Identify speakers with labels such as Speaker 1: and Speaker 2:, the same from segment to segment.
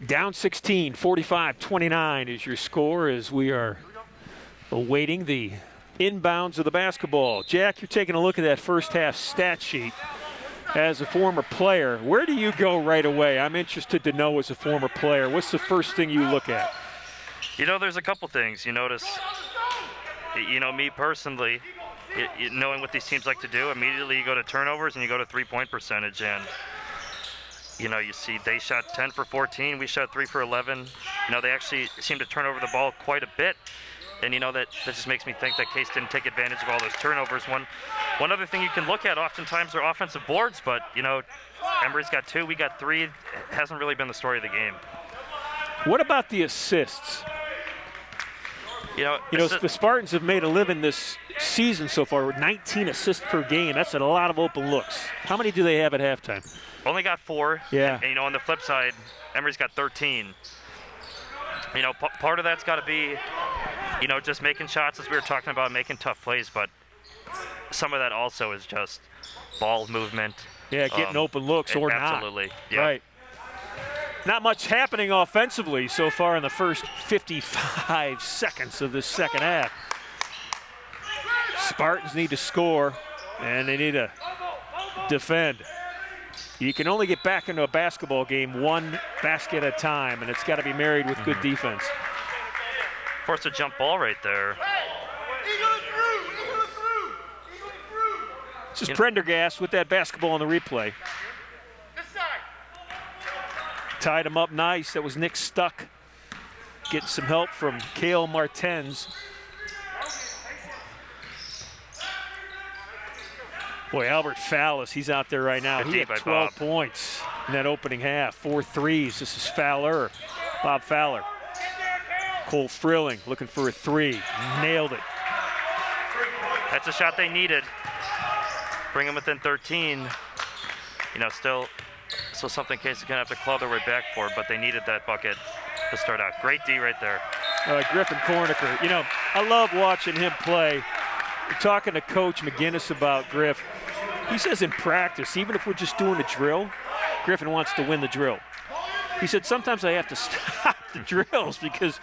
Speaker 1: Down 16, 45-29 is your score as we are awaiting the inbounds of the basketball. Jack, you're taking a look at that first half stat sheet. As a former player, where do you go right away? I'm interested to know as a former player, what's the first thing you look at?
Speaker 2: You know, there's a couple things. You notice, you know, me personally, knowing what these teams like to do, immediately you go to turnovers and you go to three-point percentage. And, you know, you see they shot 10 for 14. We shot 3 for 11. You know, they actually seem to turn over the ball quite a bit. And, you know, that just makes me think that Case didn't take advantage of all those turnovers. One other thing you can look at oftentimes are offensive boards, but, you know, Emory's got 2, we got 3. It hasn't really been the story of the game.
Speaker 1: What about the assists?
Speaker 2: You know,
Speaker 1: the Spartans have made a living this season so far with 19 assists per game. That's a lot of open looks. How many do they have at halftime?
Speaker 2: Only got 4.
Speaker 1: Yeah.
Speaker 2: And, you know, on the flip side, Emory's got 13. You know, part of that's got to be, you know, just making shots, as we were talking about, making tough plays, but some of that also is just ball movement.
Speaker 1: Yeah, getting open looks or not.
Speaker 2: Absolutely. Yep.
Speaker 1: Right. Not much happening offensively so far in the first 55 seconds of this second half. Spartans need to score, and they need to defend. You can only get back into a basketball game one basket at a time, and it's got to be married with good defense.
Speaker 2: Forced a jump ball right there.
Speaker 1: This is Prendergast with that basketball on the replay. Tied him up nice. That was Nick Stuck. Getting some help from Cale Martens. Boy, Albert Fallis, he's out there right now. He had 12 points in that opening half. 4 threes. This is Fowler, Bob Fowler. Cole Frilling looking for a 3. Nailed it.
Speaker 2: That's a shot they needed. Bring them within 13. You know, still something Case is going to have to claw their way back for, but they needed that bucket to start out. Great D right there.
Speaker 1: Griffin Cornicker. You know, I love watching him play. We're talking to Coach McGinnis about Griff. He says in practice, even if we're just doing a drill, Griffin wants to win the drill. He said, sometimes I have to stop the drills because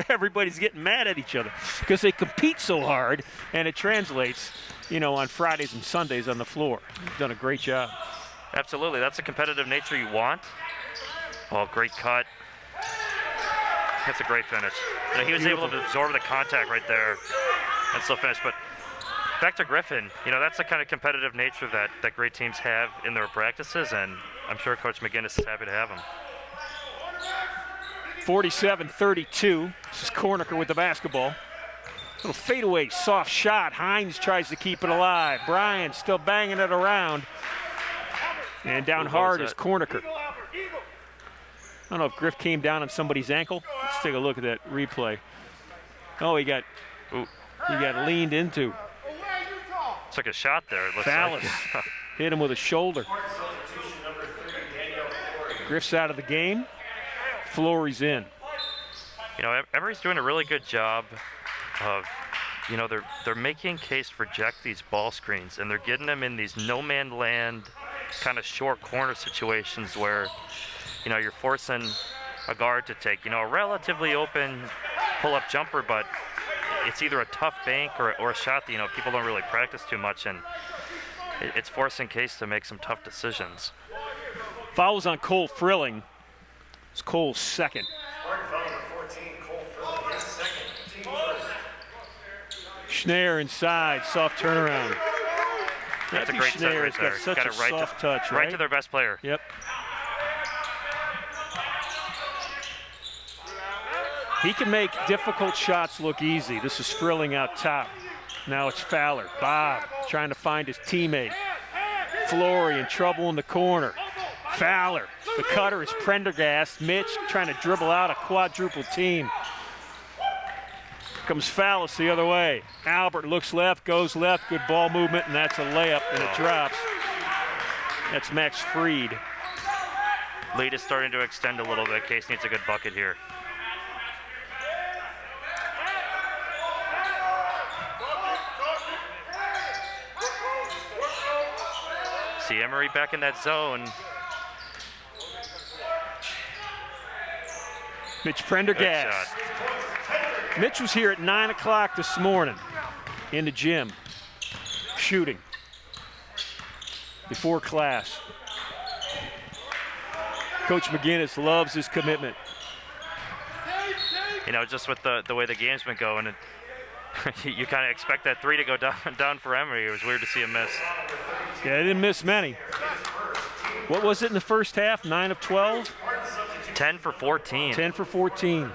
Speaker 1: everybody's getting mad at each other because they compete so hard, and it translates, you know, on Fridays and Sundays on the floor. He's done a great job.
Speaker 2: Absolutely. That's the competitive nature you want. Oh, great cut. That's a great finish. You know, he was able to absorb the contact right there and still finish. But back to Griffin, you know, that's the kind of competitive nature that great teams have in their practices, and I'm sure Coach McGinnis is happy to have him.
Speaker 1: 47-32. This is Cornicker with the basketball. Little fadeaway, soft shot. Hines tries to keep it alive. Bryan still banging it around. And down hard is Cornicker. I don't know if Griff came down on somebody's ankle. Let's take a look at that replay. Oh, he got leaned into.
Speaker 2: Took a shot there, it looks
Speaker 1: Fallis
Speaker 2: like.
Speaker 1: hit him with a shoulder. Griff's out of the game. Flory's in.
Speaker 2: You know, Emory's doing a really good job of, you know, they're making Case reject these ball screens, and they're getting them in these no-man land kind of short corner situations where, you know, you're forcing a guard to take, you know, a relatively open pull-up jumper, but it's either a tough bank or a shot that, you know, people don't really practice too much, and it's forcing Case to make some tough decisions.
Speaker 1: Fouls on Cole Frilling. It's Cole's second. Schneier inside, soft turnaround.
Speaker 2: That's a great set right there.
Speaker 1: Got such a soft touch,
Speaker 2: right to their best player.
Speaker 1: Yep. He can make difficult shots look easy. This is Frilling out top. Now it's Fowler. Bob trying to find his teammate. Flory in trouble in the corner. Fowler. The cutter is Prendergast. Mitch trying to dribble out a quadruple team. Comes Fallis the other way. Albert looks left, goes left. Good ball movement, and that's a layup, and it drops. That's Max Fried.
Speaker 2: Lead is starting to extend a little bit. Case needs a good bucket here. See Emory back in that zone.
Speaker 1: Mitch Prendergast. Mitch was here at 9 o'clock this morning in the gym, shooting before class. Coach McGinnis loves his commitment.
Speaker 2: You know, just with the way the game's been going, you kind of expect that three to go down for Emory. It was weird to see him miss.
Speaker 1: Yeah, they didn't miss many. What was it in the first half? 9 of 12?
Speaker 2: 10 for 14.
Speaker 1: 10 for 14.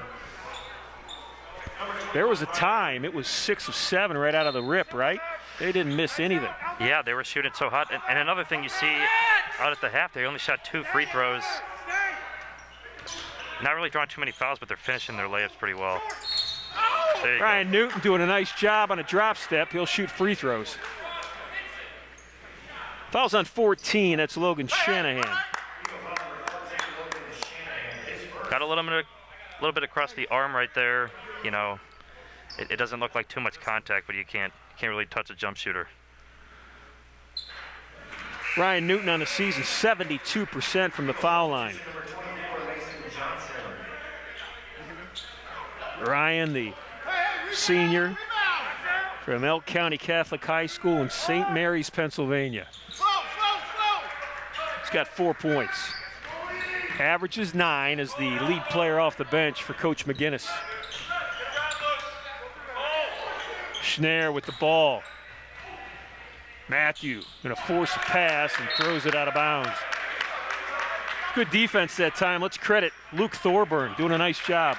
Speaker 1: There was a time, it was 6 of 7 right out of the rip, right? They didn't miss anything.
Speaker 2: Yeah, they were shooting so hot. And another thing you see out at the half, they only shot 2 free throws. Not really drawing too many fouls, but they're finishing their layups pretty well.
Speaker 1: Ryan Newton doing a nice job on a drop step. He'll shoot free throws. Fouls on 14, that's Logan Shanahan.
Speaker 2: Got a little bit across the arm right there. You know, it doesn't look like too much contact, but you can't really touch a jump shooter.
Speaker 1: Ryan Newton on the season, 72% from the foul line. Ryan, the senior from Elk County Catholic High School in St. Mary's, Pennsylvania. He's got 4 points. Averages 9 as the lead player off the bench for Coach McGinnis. Schnare with the ball. Matthew gonna force a pass and throws it out of bounds. Good defense that time. Let's credit Luke Thorburn, doing a nice job.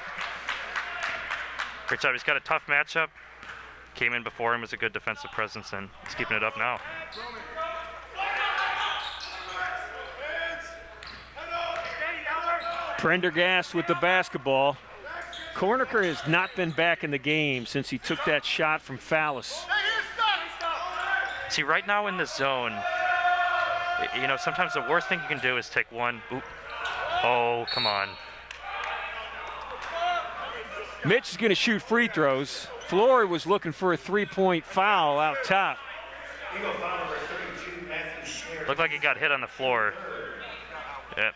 Speaker 2: Great job. He's got a tough matchup. Came in before him, was a good defensive presence, and he's keeping it up now.
Speaker 1: Prendergast with the basketball. Cornicker has not been back in the game since he took that shot from Fallis.
Speaker 2: See, right now in the zone, you know, sometimes the worst thing you can do is take one. Oop. Oh, come on.
Speaker 1: Mitch is going to shoot free throws. Flory was looking for a three-point foul out top.
Speaker 2: Looked like he got hit on the floor. Yep.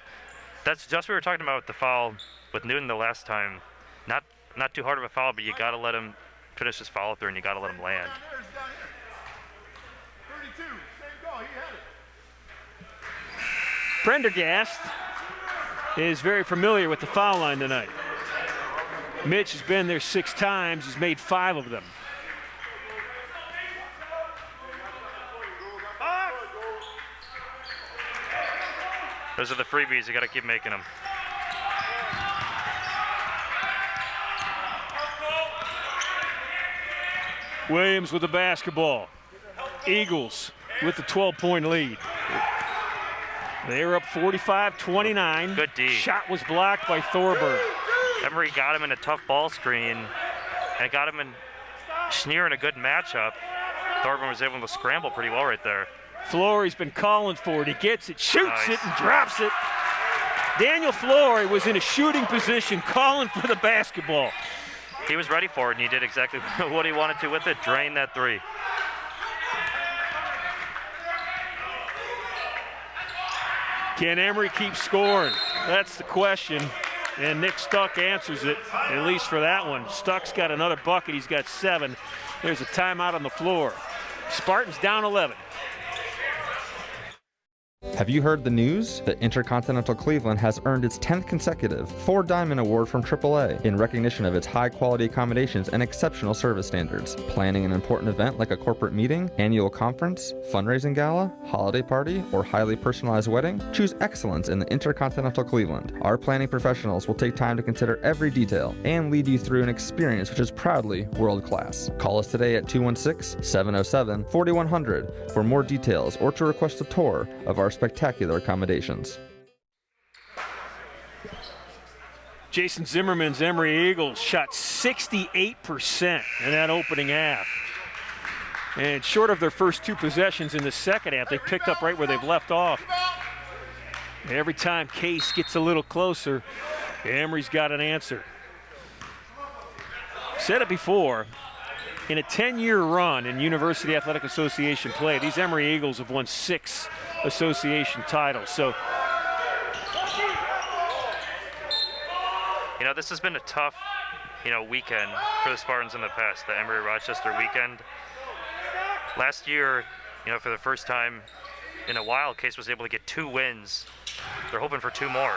Speaker 2: That's just what we were talking about with the foul with Newton the last time. Not too hard of a foul, but you got to let him finish his follow through and you got to let him land.
Speaker 1: Prendergast is very familiar with the foul line tonight. Mitch has been there 6 times. He's made 5 of them.
Speaker 2: Those are the freebies. You got to keep making them.
Speaker 1: Williams with the basketball. Eagles with the 12-point lead. They are up 45-29.
Speaker 2: Good D.
Speaker 1: Shot was blocked by Thorburn.
Speaker 2: Emory got him in a tough ball screen, and got him in Schneer in a good matchup. Thorburn was able to scramble pretty well right there.
Speaker 1: Flory's been calling for it. He gets it, shoots it, and drops it. Daniel Flory was in a shooting position, calling for the basketball.
Speaker 2: He was ready for it, and he did exactly what he wanted to with it, drain that three.
Speaker 1: Can Emory keep scoring? That's the question, and Nick Stuck answers it, at least for that one. Stuck's got another bucket. He's got 7. There's a timeout on the floor. Spartans down 11.
Speaker 3: Have you heard the news? The Intercontinental Cleveland has earned its 10th consecutive 4-Diamond Award from AAA in recognition of its high-quality accommodations and exceptional service standards. Planning an important event like a corporate meeting, annual conference, fundraising gala, holiday party, or highly personalized wedding? Choose excellence in the Intercontinental Cleveland. Our planning professionals will take time to consider every detail and lead you through an experience which is proudly world-class. Call us today at 216-707-4100 for more details or to request a tour of our spectacular accommodations.
Speaker 1: Jason Zimmerman's Emory Eagles shot 68% in that opening half. And short of their first 2 possessions in the second half, they picked up right where they've left off. Every time Case gets a little closer, Emory's got an answer. Said it before, in a 10-year run in University Athletic Association play, these Emory Eagles have won 6 association titles. So
Speaker 2: You know, this has been a tough, weekend for the Spartans in the past, the Emory-Rochester weekend. Last year, for the first time in a while, Case was able to get 2 wins. They're hoping for 2 more.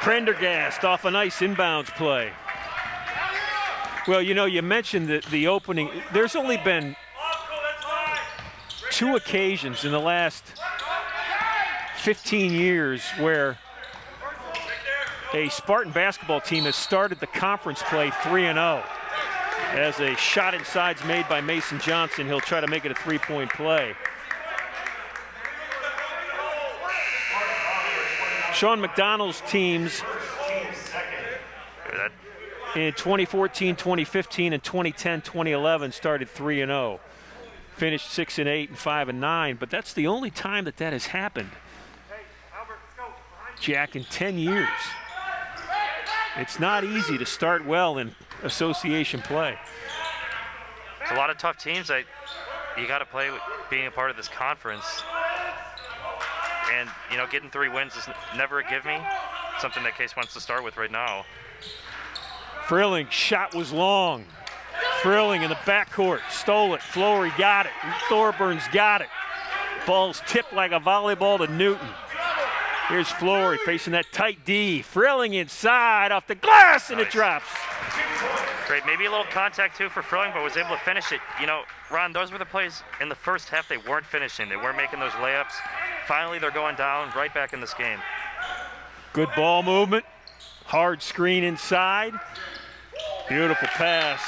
Speaker 1: Prendergast off a nice inbounds play. Well, you mentioned the opening. There's only been 2 occasions in the last 15 years where a Spartan basketball team has started the conference play 3-0. As a shot inside is made by Mason Johnson, he'll try to make it a 3-point play. Sean McDonald's teams in 2014, 2015, and 2010, 2011 started 3-0. Finished 6-8 and 5-9, but that's the only time that has happened. Jack, in 10 years. It's not easy to start well in association play.
Speaker 2: It's a lot of tough teams that you got to play with being a part of this conference. And, getting 3 wins is never a give me. Something that Case wants to start with right now.
Speaker 1: Frilling, shot was long. Frilling in the backcourt, stole it. Flory got it. Thorburn's got it. Ball's tipped like a volleyball to Newton. Here's Flory facing that tight D. Frilling inside off the glass, and
Speaker 2: nice.
Speaker 1: It drops.
Speaker 2: Great, maybe a little contact too for Frilling, but was able to finish it. Ron, those were the plays in the first half they weren't finishing. They weren't making those layups. Finally, they're going down right back in this game.
Speaker 1: Good ball movement. Hard screen inside. Beautiful pass.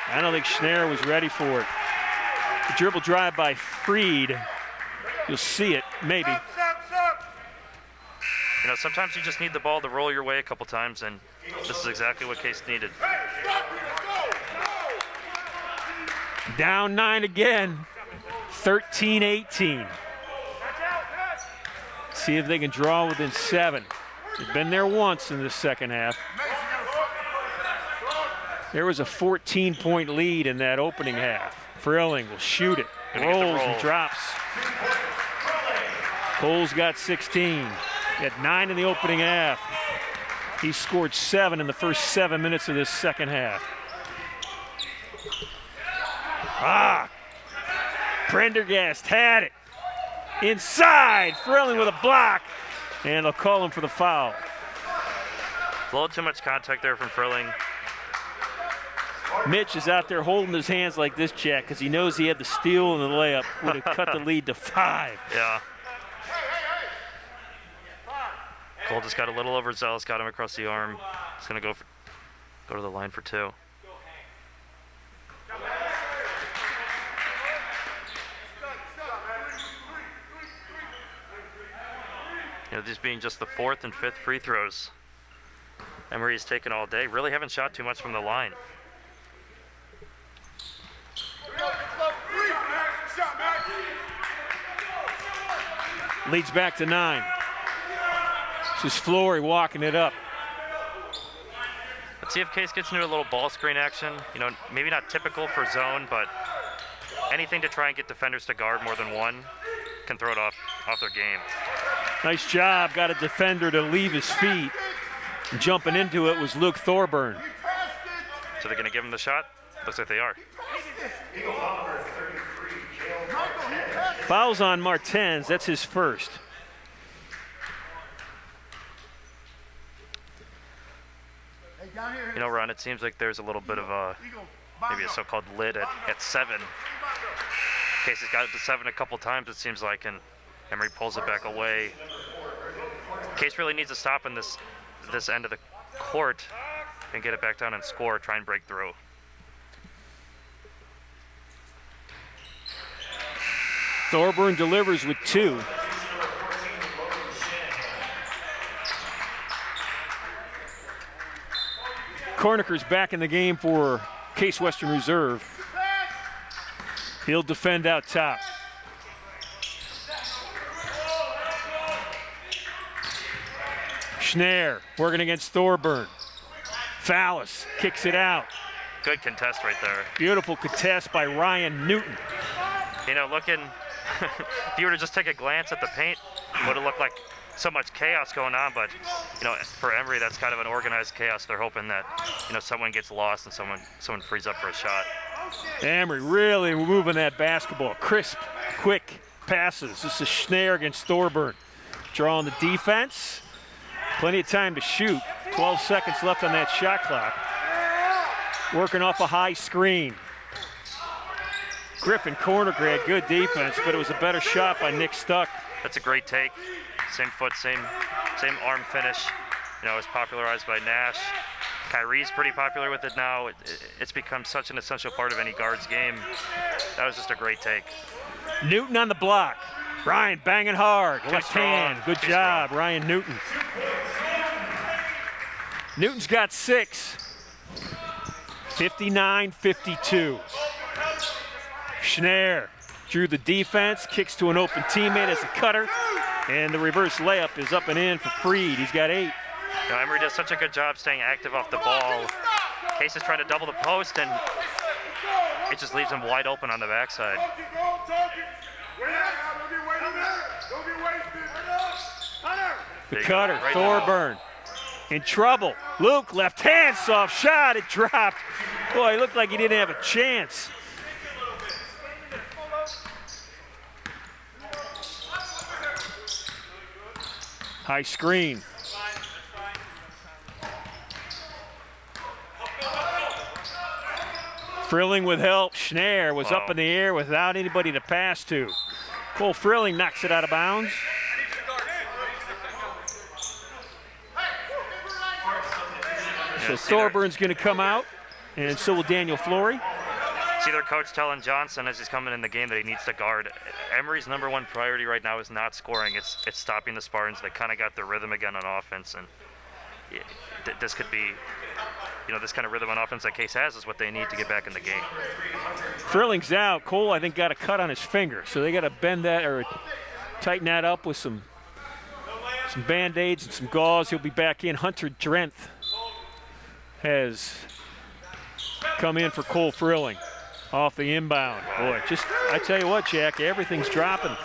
Speaker 1: I don't think Schneier was ready for it. The dribble drive by Freed. You'll see it, maybe.
Speaker 2: Sometimes you just need the ball to roll your way a couple times, and this is exactly what Case needed.
Speaker 1: Down 9 again, 13-18. See if they can draw within 7. They've been there once in the second half. There was a 14-point lead in that opening half. Frilling will shoot it, rolls and drops. Cole's got 16. He had 9 in the opening half. He scored 7 in the first 7 minutes of this second half. Prendergast had it. Inside, Frilling with a block. And they'll call him for the foul.
Speaker 2: A little too much contact there from Frilling.
Speaker 1: Mitch is out there holding his hands like this, Jack, because he knows he had the steal and the layup would have cut the lead to 5.
Speaker 2: Yeah. Cole just got a little overzealous, got him across the arm. He's going to go to the line for 2. These being just the 4th and 5th free throws Emory's taken all day. Really haven't shot too much from the line.
Speaker 1: Leads back to 9. This is Flory walking it up.
Speaker 2: Let's see if Case gets into a little ball screen action. Maybe not typical for zone, but anything to try and get defenders to guard more than one can throw it off their game.
Speaker 1: Nice job. Got a defender to leave his feet. And jumping into it was Luke Thorburn.
Speaker 2: So they're going to give him the shot? Looks like they are.
Speaker 1: Fouls on Martens. That's his first.
Speaker 2: Ron, it seems like there's a little bit of maybe a so-called lid at 7. Case has got it to 7 a couple times, it seems like, and Emory pulls it back away. Case really needs to stop in this end of the court and get it back down and score, try and break through.
Speaker 1: Thorburn delivers with 2. Corniker's back in the game for Case Western Reserve. He'll defend out top. Schneier working against Thorburn. Fallis kicks it out.
Speaker 2: Good contest right there.
Speaker 1: Beautiful contest by Ryan Newton.
Speaker 2: Looking, if you were to just take a glance at the paint, would have looked like so much chaos going on, but for Emory, that's kind of an organized chaos. They're hoping that someone gets lost and someone frees up for a shot.
Speaker 1: Emory really moving that basketball. Crisp, quick passes. This is Schneier against Thorburn. Drawing the defense. Plenty of time to shoot. 12 seconds left on that shot clock. Working off a high screen. Griffin corner grad, good defense, but it was a better shot by Nick Stuck.
Speaker 2: That's a great take. Same foot, same arm finish. It's popularized by Nash. Kyrie's pretty popular with it now. It's become such an essential part of any guard's game. That was just a great take.
Speaker 1: Newton on the block. Ryan banging hard. Left hand. Good job, Ryan Newton. Newton's got 6. 59-52. Schneier drew the defense, kicks to an open teammate as a cutter, and the reverse layup is up and in for Freed. He's got 8.
Speaker 2: Emory does such a good job staying active off the ball. Case is trying to double the post, and it just leaves him wide open on the backside.
Speaker 1: The cutter, Thorburn, in trouble. Luke, left hand, soft shot, it dropped. Boy, he looked like he didn't have a chance. High screen. Frilling with help. Schneier was up in the air without anybody to pass to. Cole Frilling knocks it out of bounds. So Thorburn's going to come out, and so will Daniel Flory.
Speaker 2: See their coach telling Johnson as he's coming in the game that he needs to guard. Emory's #1 priority right now is not scoring. It's stopping the Spartans. They kind of got their rhythm again on offense, and this could be, this kind of rhythm on offense that Case has is what they need to get back in the game.
Speaker 1: Frilling's out. Cole, I think, got a cut on his finger, so they got to bend that or tighten that up with some Band-Aids and some gauze. He'll be back in. Hunter Drenth has come in for Cole Frilling off the inbound. Boy, I tell you what, Jack, everything's dropping.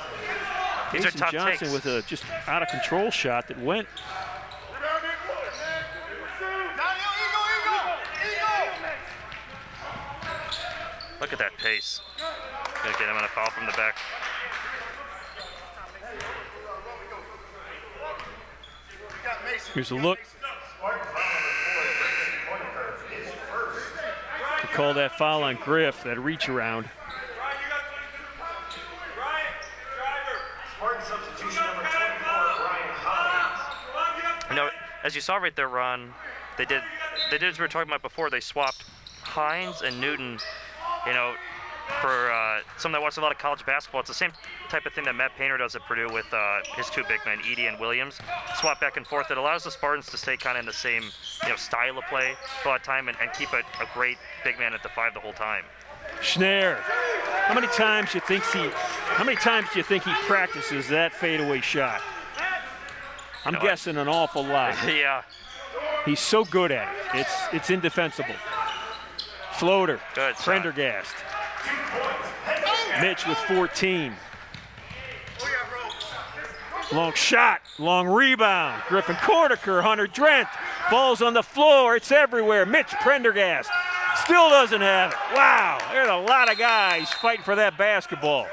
Speaker 2: These are tough
Speaker 1: Johnson
Speaker 2: takes.
Speaker 1: with a just out of control shot that went.
Speaker 2: Look at that pace. Gonna get him on a foul from the back.
Speaker 1: Here's a look. They call that foul on Griff, that reach around.
Speaker 2: As you saw right there, Ron, they did as we were talking about before. They swapped Hines and Newton. For someone that watches a lot of college basketball, it's the same type of thing that Matt Painter does at Purdue with his 2 big men, Edey and Williams. Swap back and forth. It allows the Spartans to stay kind of in the same style of play for a lot of time and keep a great big man at the 5 the whole time.
Speaker 1: Schneier, how many times do you think he practices that fadeaway shot? I'm guessing an awful lot.
Speaker 2: Yeah.
Speaker 1: He's so good at it. It's indefensible. Floater.
Speaker 2: Good shot.
Speaker 1: Prendergast. Mitch with 14. Long shot, long rebound. Griffin Corniker, Hunter Drenth. Ball's on the floor, it's everywhere. Mitch Prendergast still doesn't have it. Wow, there's a lot of guys fighting for that basketball.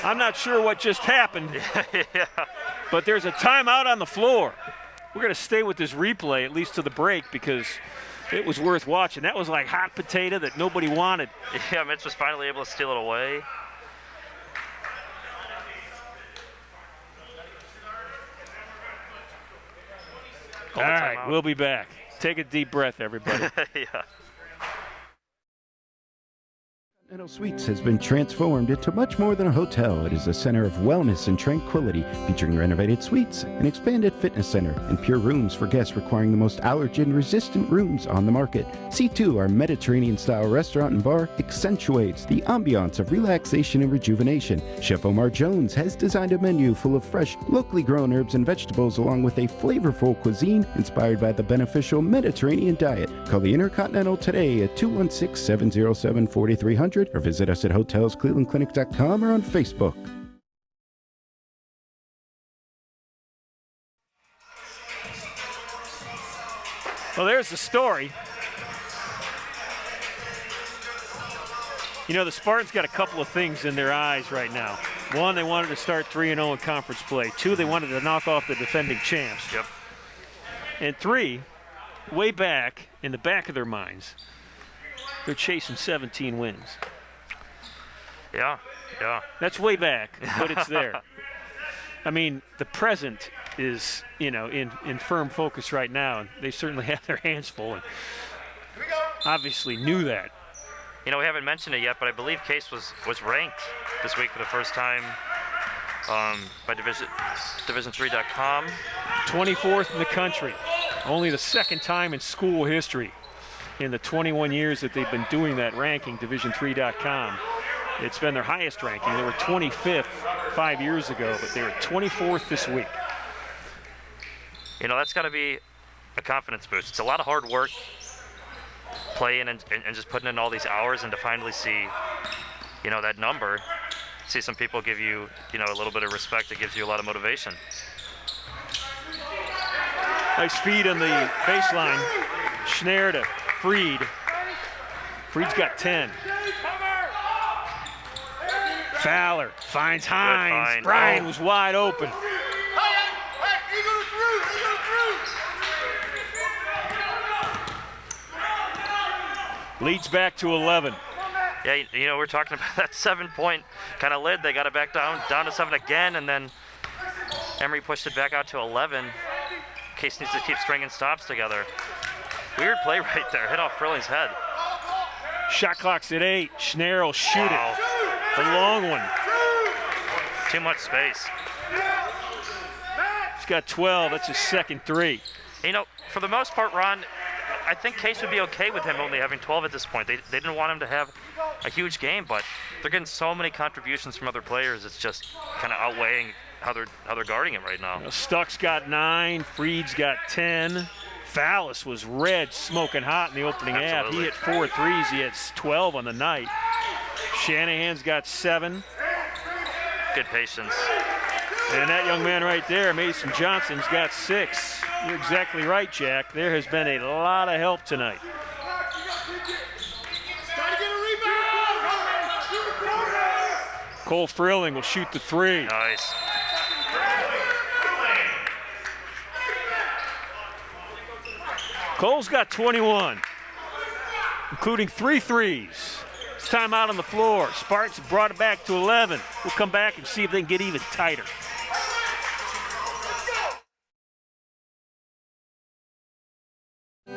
Speaker 1: I'm not sure what just happened,
Speaker 2: Yeah.
Speaker 1: but there's a timeout on the floor. We're going to stay with this replay, at least to the break, because it was worth watching. That was like hot potato that nobody wanted.
Speaker 2: Yeah, Mitch was finally able to steal it away.
Speaker 1: All right, we'll be back. Take a deep breath, everybody.
Speaker 2: Yeah.
Speaker 4: Continental Suites has been transformed into much more than a hotel. It is a center of wellness and tranquility, featuring renovated suites, an expanded fitness center, and pure rooms for guests requiring the most allergen-resistant rooms on the market. C2, our Mediterranean-style restaurant and bar, accentuates the ambiance of relaxation and rejuvenation. Chef Omar Jones has designed a menu full of fresh, locally grown herbs and vegetables, along with a flavorful cuisine inspired by the beneficial Mediterranean diet. Call the Intercontinental today at 216-707-4300 4300 or visit us at hotelsclevelandclinic.com or on Facebook.
Speaker 1: Well, there's the story. You know, the Spartans got a couple of things in their eyes right now. One, they wanted to start 3-0 in conference play. Two, they wanted to knock off the defending champs.
Speaker 2: Yep.
Speaker 1: And three, way back, in the back of their minds, they're chasing 17 wins.
Speaker 2: Yeah.
Speaker 1: That's way back, but it's there. I mean, the present is, you know, in firm focus right now, and they certainly have their hands full, and obviously knew that.
Speaker 2: You know, we haven't mentioned it yet, but I believe Case was ranked this week for the first time by Division3.com.
Speaker 1: 24th in the country. Only the second time in school history in the 21 years that they've been doing that ranking, Division3.com. It's been their highest ranking. They were 25th 5 years ago, but they were 24th this week.
Speaker 2: You know, that's got to be a confidence boost. It's a lot of hard work, playing and just putting in all these hours, and to finally see, you know, that number, see some people give you, you know, a little bit of respect. It gives you a lot of motivation.
Speaker 1: Nice feed on the baseline. Schnare to Freed. Freed's got 10. Fowler finds Hines. Brian was wide open. Leads back to 11.
Speaker 2: Yeah, you know, we're talking about that 7-point kind of lid. They got it back down to 7 again, and then Emory pushed it back out to 11. Case needs to keep stringing stops together. Weird play right there. Hit off Frilling's head.
Speaker 1: Shot clock's at 8. Schnare will shoot it. The long one.
Speaker 2: Too much space.
Speaker 1: He's got 12. That's his second three.
Speaker 2: You know, for the most part, Ron, I think Case would be okay with him only having 12 at this point. They didn't want him to have a huge game, but they're getting so many contributions from other players. It's just kind of outweighing how they're guarding him right now.
Speaker 1: You know, Stuck's got 9. Freed's got 10. Fallis was red, smoking hot in the opening half. He hit 4 threes. He had 12 on the night. Shanahan's got 7.
Speaker 2: Good patience.
Speaker 1: And that young man right there, Mason Johnson's got 6. You're exactly right, Jack. There has been a lot of help tonight. Cole Frilling will shoot the 3.
Speaker 2: Nice.
Speaker 1: Cole's got 21, including 3 threes. It's time out on the floor. Spartans have brought it back to 11. We'll come back and see if they can get even tighter.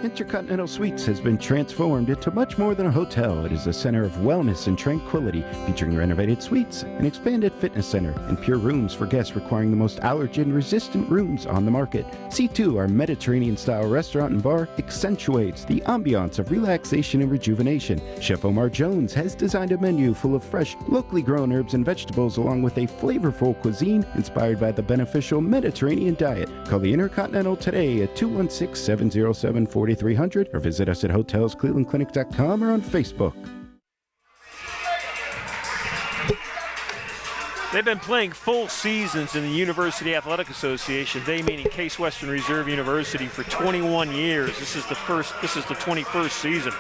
Speaker 4: Intercontinental Suites has been transformed into much more than a hotel. It is a center of wellness and tranquility, featuring renovated suites, an expanded fitness center, and pure rooms for guests requiring the most allergen-resistant rooms on the market. C2, our Mediterranean-style restaurant and bar, accentuates the ambiance of relaxation and rejuvenation. Chef Omar Jones has designed a menu full of fresh, locally grown herbs and vegetables, along with a flavorful cuisine inspired by the beneficial Mediterranean diet. Call the Intercontinental today at 216-707-4300 or visit us at hotelsclevelandclinic.com or on Facebook.
Speaker 1: They've been playing full seasons in the University Athletic Association, they meaning Case Western Reserve University, for 21 years. This is the 21st season.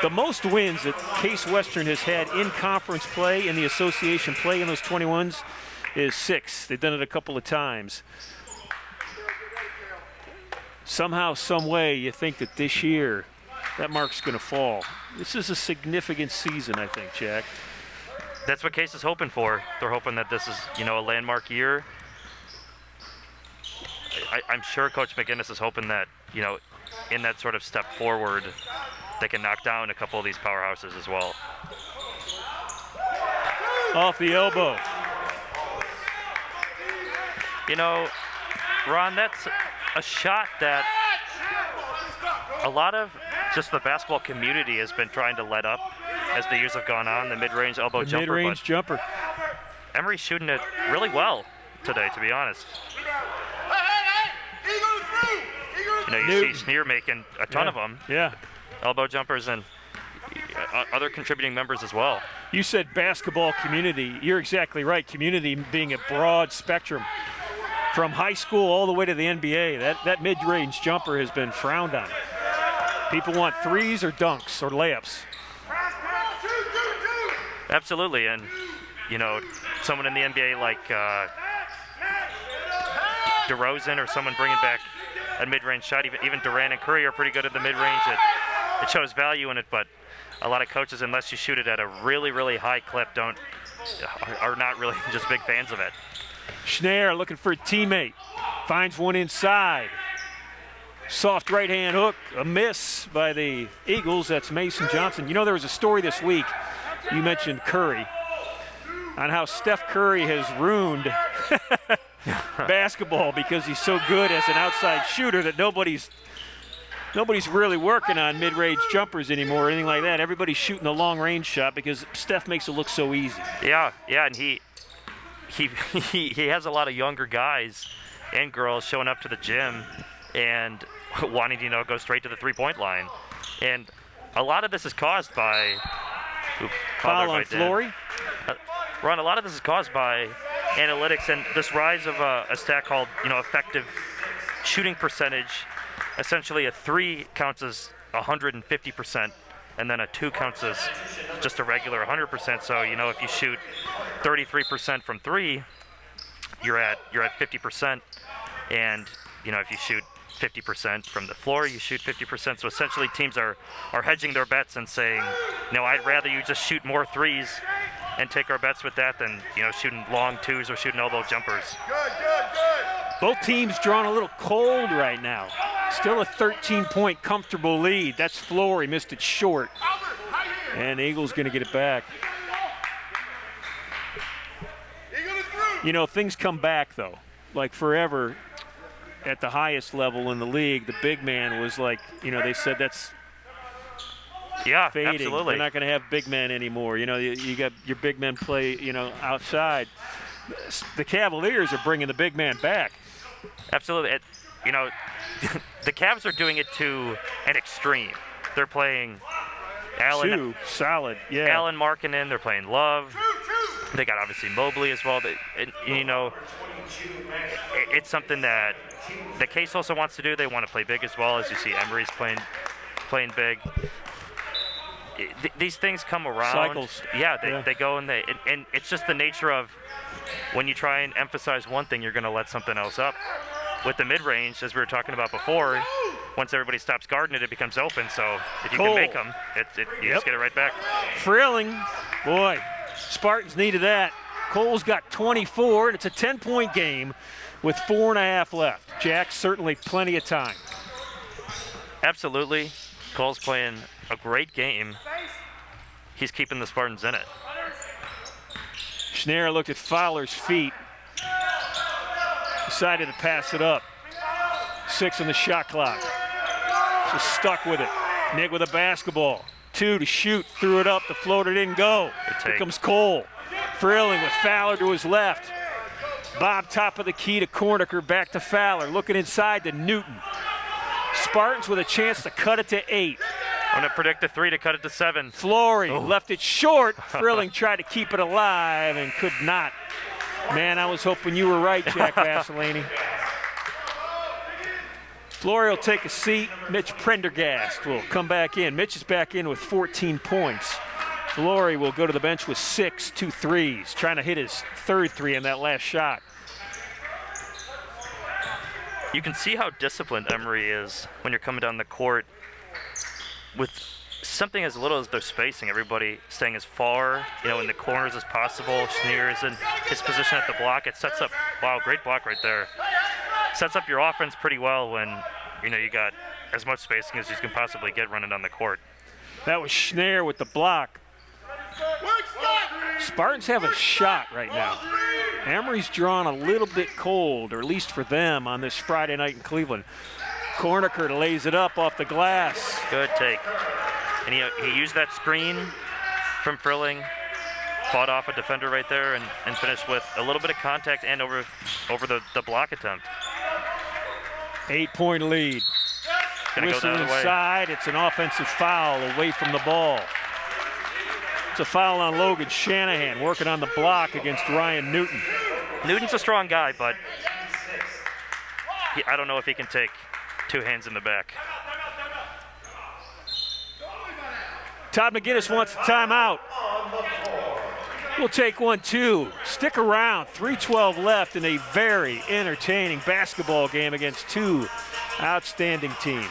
Speaker 1: The most wins that Case Western has had in conference play, in the association play in those 21s, is 6. They've done it a couple of times. Somehow, some way, you think that this year that mark's going to fall. This is a significant season, I think, Jack.
Speaker 2: That's what Case is hoping for. They're hoping that this is, you know, a landmark year. I'm sure Coach McGinnis is hoping that, you know, in that sort of step forward, they can knock down a couple of these powerhouses as well.
Speaker 1: Off the elbow.
Speaker 2: You know, Ron, that's a shot that a lot of just the basketball community has been trying to let up as the years have gone on, the mid-range elbow jumper.
Speaker 1: Mid-range jumper.
Speaker 2: Emory's shooting it really well today, to be honest. You know, you see Schneer making a ton of them.
Speaker 1: Yeah.
Speaker 2: Elbow jumpers, and other contributing members as well.
Speaker 1: You said basketball community. You're exactly right. Community being a broad spectrum. From high school all the way to the NBA, that mid-range jumper has been frowned on. People want threes or dunks or layups.
Speaker 2: Absolutely, and someone in the NBA like DeRozan or someone bringing back a mid-range shot. Even Durant and Curry are pretty good at the mid-range. It shows value in it, but a lot of coaches, unless you shoot it at a really, really high clip, are not really just big fans of it.
Speaker 1: Schneier looking for a teammate. Finds one inside. Soft right-hand hook, a miss by the Eagles. That's Mason Johnson. There was a story this week, you mentioned Curry, on how Steph Curry has ruined basketball because he's so good as an outside shooter that nobody's really working on mid-range jumpers anymore or anything like that. Everybody's shooting the long-range shot because Steph makes it look so easy.
Speaker 2: Yeah, and he has a lot of younger guys and girls showing up to the gym and wanting to go straight to the three-point line. And a lot of this is caused by
Speaker 1: foul on Flory.
Speaker 2: Ron, a lot of this is caused by analytics and this rise of a stat called effective shooting percentage. Essentially, a 3 counts as 150%, and then a 2 counts as just a regular 100%. So if you shoot 33% from 3, you're at 50%, and if you shoot 50% from the floor, you shoot 50%. So essentially, teams are hedging their bets and saying, I'd rather you just shoot more threes and take our bets with that than shooting long twos or shooting elbow jumpers.
Speaker 1: Both teams drawn a little cold right now. Still a 13-point comfortable lead. That's Flory, missed it short. And the Eagles going to get it back. Things come back, though. Like forever at the highest level in the league, the big man was like, they said that's fading.
Speaker 2: Absolutely.
Speaker 1: They're not going to have big men anymore. You got your big men play, outside. The Cavaliers are bringing the big man back.
Speaker 2: Absolutely. The Cavs are doing it to an extreme. They're playing Allen.
Speaker 1: Solid, yeah.
Speaker 2: Allen Markkanen, they're playing Love. They got obviously Mobley as well. It's something that the Case also wants to do. They want to play big as well, as you see Emory's playing big. These things come around.
Speaker 1: Cycles.
Speaker 2: Yeah, they go and and it's just the nature of when you try and emphasize one thing, you're going to let something else up. With the mid-range, as we were talking about before, once everybody stops guarding it, it becomes open. So if you can make them, you just get it right back.
Speaker 1: Frilling, boy, Spartans needed that. Cole's got 24, and it's a 10-point game with 4.5 left. Jack, certainly plenty of time.
Speaker 2: Absolutely. Cole's playing a great game. He's keeping the Spartans in it.
Speaker 1: Schneier looked at Fowler's feet. Decided to pass it up. 6 on the shot clock. Just stuck with it. Nick with a basketball. 2 to shoot. Threw it up. The floater didn't go. Here comes Cole. Frilling with Fowler to his left. Bob top of the key to Cornicker. Back to Fowler. Looking inside to Newton. Spartans with a chance to cut it to 8.
Speaker 2: I'm going to predict a 3 to cut it to 7.
Speaker 1: Flory left it short. Frilling tried to keep it alive and could not. Man, I was hoping you were right, Jack Vaselaney. Flory will take a seat. Mitch Prendergast will come back in. Mitch is back in with 14 points. Flory will go to the bench with 6, 2 threes, trying to hit his 3rd 3 in that last shot.
Speaker 2: You can see how disciplined Emory is when you're coming down the court with something as little as their spacing. Everybody staying as far, in the corners as possible. Schneer is in his position at the block. It sets up, wow, great block right there. Sets up your offense pretty well when, you got as much spacing as you can possibly get running down the court.
Speaker 1: That was Schneer with the block. Spartans have a shot right now. Emory's drawn a little bit cold, or at least for them, on this Friday night in Cleveland. Cornicker lays it up off the glass.
Speaker 2: Good take. And he used that screen from Frilling, fought off a defender right there, and finished with a little bit of contact and over the block attempt.
Speaker 1: 8-point lead. Whistle inside. It's an offensive foul away from the ball. It's a foul on Logan Shanahan, working on the block against Ryan Newton.
Speaker 2: Newton's a strong guy, but I don't know if he can take 2 hands in the back.
Speaker 1: Todd McGinnis wants a timeout. We'll take one, too. Stick around. 3:12 left in a very entertaining basketball game against 2 outstanding teams.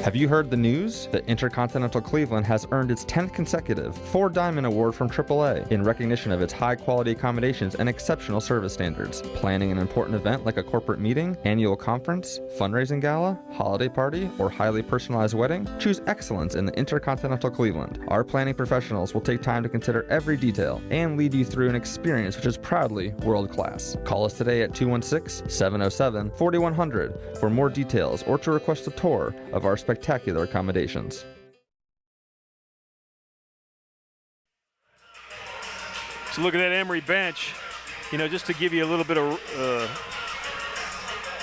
Speaker 3: Have you heard the news? That Intercontinental Cleveland has earned its 10th consecutive 4-Diamond Award from AAA in recognition of its high-quality accommodations and exceptional service standards. Planning an important event like a corporate meeting, annual conference, fundraising gala, holiday party, or highly personalized wedding? Choose excellence in the Intercontinental Cleveland. Our planning professionals will take time to consider every detail and lead you through an experience which is proudly world-class. Call us today at 216-707-4100 for more details or to request a tour of our spectacular accommodations.
Speaker 1: So look at that Emory bench. You know, just to give you a little bit of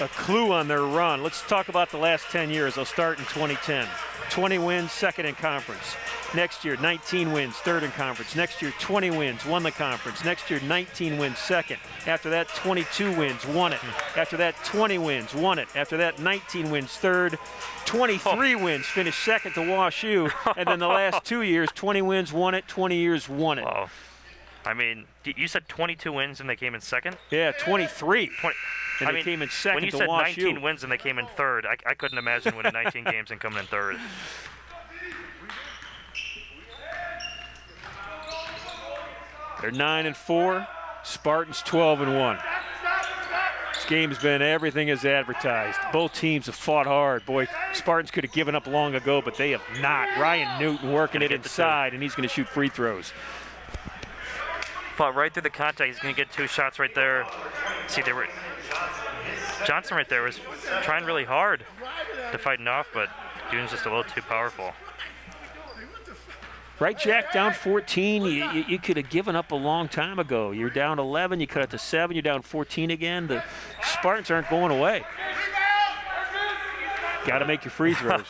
Speaker 1: a clue on their run. Let's talk about the last 10 years. They'll start in 2010. 20 wins, second in conference. Next year, 19 wins, third in conference. Next year, 20 wins, won the conference. Next year, 19 wins, second. After that, 22 wins, won it. After that, 20 wins, won it. After that, 19 wins, third. 23 wins, finished second to WashU. And then the last 2 years, 20 wins, won it. 20 years, won it.
Speaker 2: Wow. I mean, you said 22 wins and they came in second?
Speaker 1: Yeah, 23. And they came in second
Speaker 2: when you
Speaker 1: to
Speaker 2: said
Speaker 1: WashU.
Speaker 2: 19 wins and they came in third, I couldn't imagine winning 19 games and coming in third.
Speaker 1: They're 9-4. Spartans 12-1. This game's been everything as advertised. Both teams have fought hard. Boy, Spartans could have given up long ago, but they have not. Ryan Newton working it inside, and he's going to shoot free throws.
Speaker 2: Fought right through the contact. He's going to get 2 shots right there. See, Johnson right there was trying really hard to fight it off, but Newton's just a little too powerful.
Speaker 1: Right, Jack, down 14. You could have given up a long time ago. You're down 11. You cut it to 7. You're down 14 again. The Spartans aren't going away. Got to make your free throws.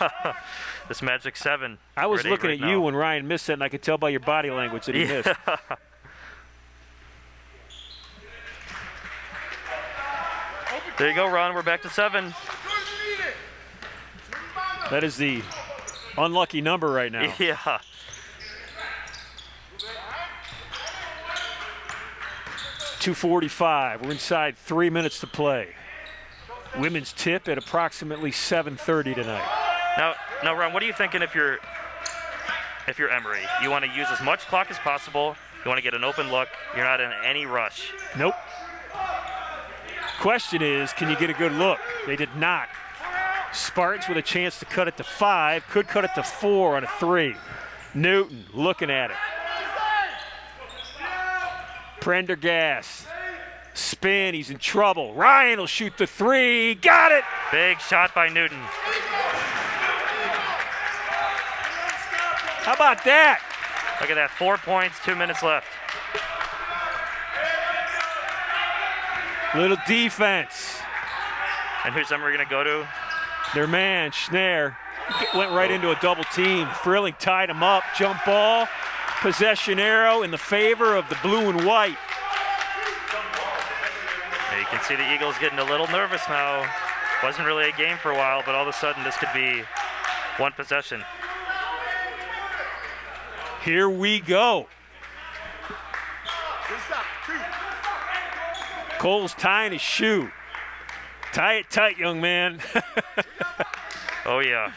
Speaker 2: This Magic 7.
Speaker 1: I was looking
Speaker 2: right
Speaker 1: at you
Speaker 2: now.
Speaker 1: when Ryan missed it, and I could tell by your body language that he missed.
Speaker 2: There you go, Ron. We're back to 7.
Speaker 1: That is the unlucky number right now.
Speaker 2: Yeah.
Speaker 1: .245. We're inside 3 minutes to play. Women's tip at approximately 7:30 tonight.
Speaker 2: Now, Ron, what are you thinking if you're Emory? You want to use as much clock as possible. You want to get an open look. You're not in any rush.
Speaker 1: Nope. Question is, can you get a good look? They did not. Spartans with a chance to cut it to 5, could cut it to 4 on a 3. Newton looking at it. Prendergast, spin, he's in trouble. Ryan will shoot the 3, got it!
Speaker 2: Big shot by Newton.
Speaker 1: How about that?
Speaker 2: Look at that, 4 points, 2 minutes left.
Speaker 1: Little defense.
Speaker 2: And who's Emory going to go to?
Speaker 1: Their man, Schneier, went right into a double team. Frilling tied him up, jump ball. Possession arrow in the favor of the blue and white.
Speaker 2: Yeah, you can see the Eagles getting a little nervous now. Wasn't really a game for a while, but all of a sudden this could be one possession.
Speaker 1: Here we go. Cole's tying his shoe. Tie it tight, young man.
Speaker 2: Oh, yeah.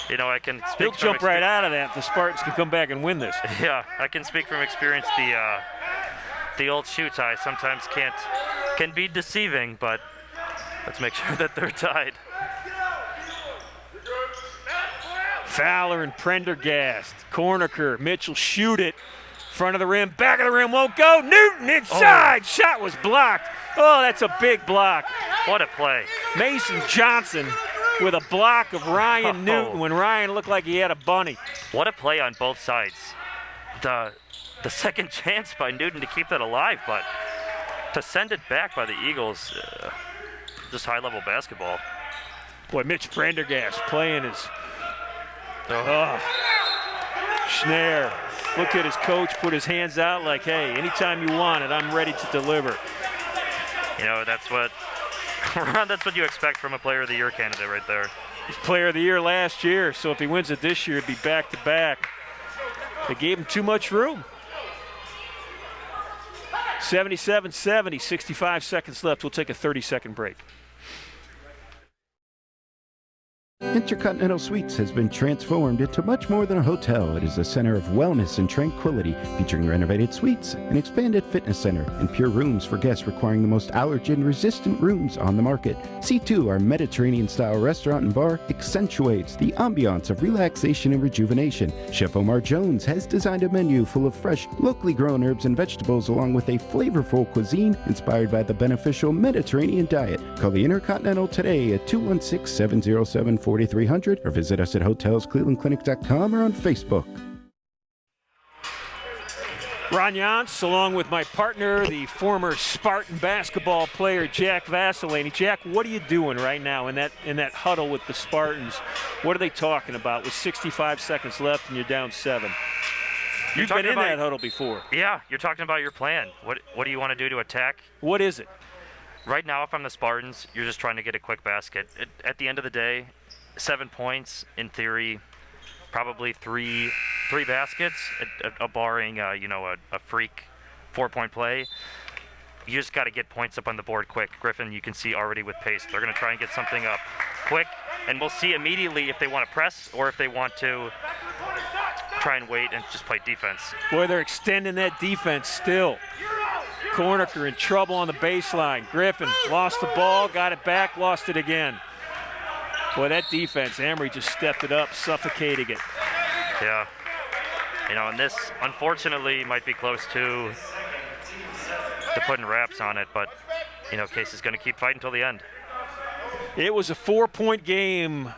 Speaker 2: You know, I can speak
Speaker 1: He'll
Speaker 2: from
Speaker 1: jump right out of that if the Spartans can come back and win this.
Speaker 2: Yeah, I can speak from experience. The old shoe tie sometimes can be deceiving, but let's make sure that they're tied.
Speaker 1: Fowler and Prendergast. Corniker. Mitchell shoot it. Front of the rim. Back of the rim won't go. Newton inside. Oh. Shot was blocked. Oh, that's a big block.
Speaker 2: What a play.
Speaker 1: Mason Johnson with a block of Ryan Newton when Ryan looked like he had a bunny.
Speaker 2: What a play on both sides. The second chance by Newton to keep that alive, but to send it back by the Eagles, just high-level basketball.
Speaker 1: Boy, Mitch Prendergast playing his Schneier looked at his coach, put his hands out like, hey, anytime you want it, I'm ready to deliver.
Speaker 2: You know, that's what you expect from a Player of the Year candidate right there.
Speaker 1: He's Player of the Year last year, so if he wins it this year, it'd be back-to-back. They gave him too much room. 77-70, 65 seconds left. We'll take a 30-second break.
Speaker 4: Intercontinental Suites has been transformed into much more than a hotel. It is a center of wellness and tranquility, featuring renovated suites, an expanded fitness center, and pure rooms for guests requiring the most allergen-resistant rooms on the market. C2, our Mediterranean-style restaurant and bar, accentuates the ambiance of relaxation and rejuvenation. Chef Omar Jones has designed a menu full of fresh, locally grown herbs and vegetables, along with a flavorful cuisine inspired by the beneficial Mediterranean diet. Call the Intercontinental today at 216-707-4300 or visit us at hotelsclevelandclinic.com or on Facebook.
Speaker 1: Ron Jantz, along with my partner, the former Spartan basketball player, Jack Vaselaney. Jack, what are you doing right now in that huddle with the Spartans? What are they talking about with 65 seconds left and you're down 7? You've been in that huddle before.
Speaker 2: Yeah, you're talking about your plan. What do you want to do to attack?
Speaker 1: What is it?
Speaker 2: Right now, if I'm the Spartans, you're just trying to get a quick basket. At the end of the day, 7 points, in theory, probably three baskets, barring a freak 4-point play. You just got to get points up on the board quick. Griffin, you can see already with pace, they're going to try and get something up quick, and we'll see immediately if they want to press or if they want to try and wait and just play defense.
Speaker 1: Boy, they're extending that defense still. Cornicker in trouble on the baseline. Griffin lost the ball, got it back, lost it again. Boy, that defense, Emory just stepped it up, suffocating it.
Speaker 2: Yeah. And this, unfortunately, might be close to putting wraps on it, but, Case is going to keep fighting until the end.
Speaker 1: It was a 4-point game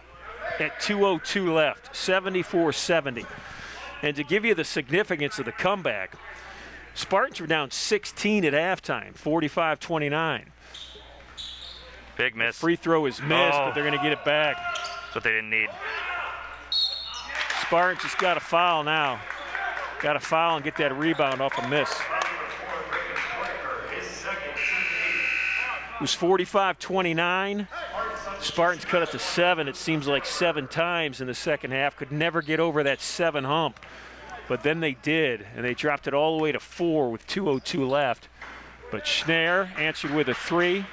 Speaker 1: at 2:02 left, 74-70. And to give you the significance of the comeback, Spartans were down 16 at halftime, 45-29.
Speaker 2: Big miss.
Speaker 1: The free throw is missed, but they're going to get it back.
Speaker 2: That's what they didn't need.
Speaker 1: Spartans just got a foul now. Got to foul and get that rebound off a miss. It was 45-29. Spartans cut it to 7. It seems like 7 times in the second half. Could never get over that 7 hump. But then they did, and they dropped it all the way to 4 with 2:02 left. But Schneier answered with a 3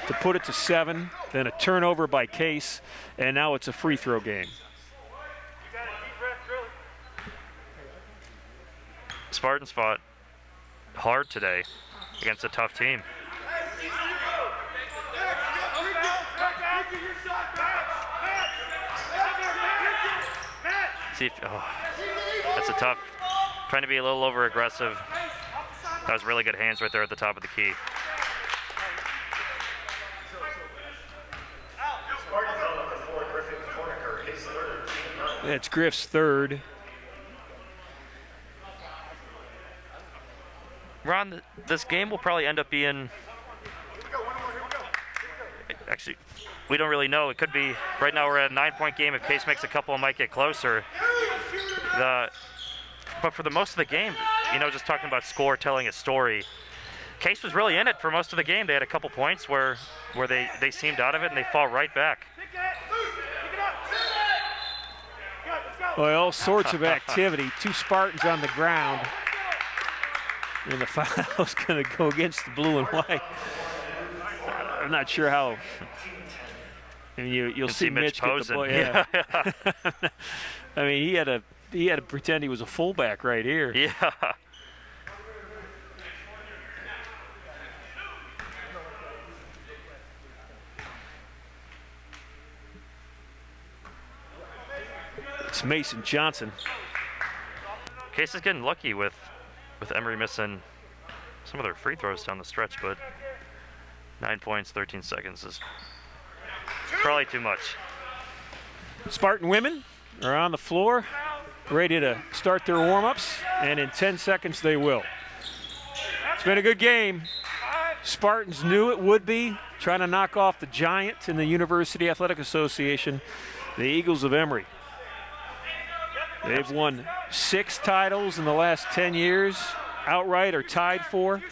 Speaker 1: to put it to 7, then a turnover by Case, and now it's a free throw game.
Speaker 2: Spartans fought hard today against a tough team. That's a tough, trying to be a little over aggressive. That was really good hands right there at the top of the key.
Speaker 1: It's Griff's third.
Speaker 2: Ron, this game will probably end up being, actually, we don't really know. It could be, right now we're at a 9-point game. If Case makes a couple, it might get closer. But for the most of the game, just talking about score, telling a story, Case was really in it for most of the game. They had a couple points where they seemed out of it, and they fall right back.
Speaker 1: Well, all sorts of activity. 2 Spartans on the ground. And the foul's going to go against the blue and white. I'm not sure how. And you'll see Mitch get the ball. Yeah. I mean, he had to pretend he was a fullback right here.
Speaker 2: Yeah.
Speaker 1: It's Mason Johnson.
Speaker 2: Case is getting lucky with Emory missing some of their free throws down the stretch, but 9 points, 13 seconds is probably too much.
Speaker 1: Spartan women are on the floor, ready to start their warm-ups, and in 10 seconds they will. It's been a good game. Spartans knew it would be, trying to knock off the giant in the University Athletic Association, the Eagles of Emory. They've won 6 titles in the last 10 years, outright or tied for.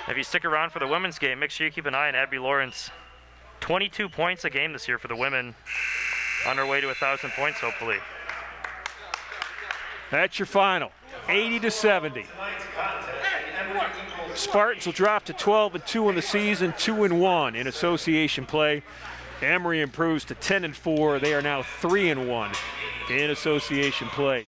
Speaker 2: If you stick around for the women's game, make sure you keep an eye on Abby Lawrence. 22 points a game this year for the women. On her way to 1,000 points, hopefully.
Speaker 1: That's your final, 80-70. Spartans will drop to 12-2 in the season, 2-1 in association play. Emory improves to 10-4. They are now 3-1 in association play.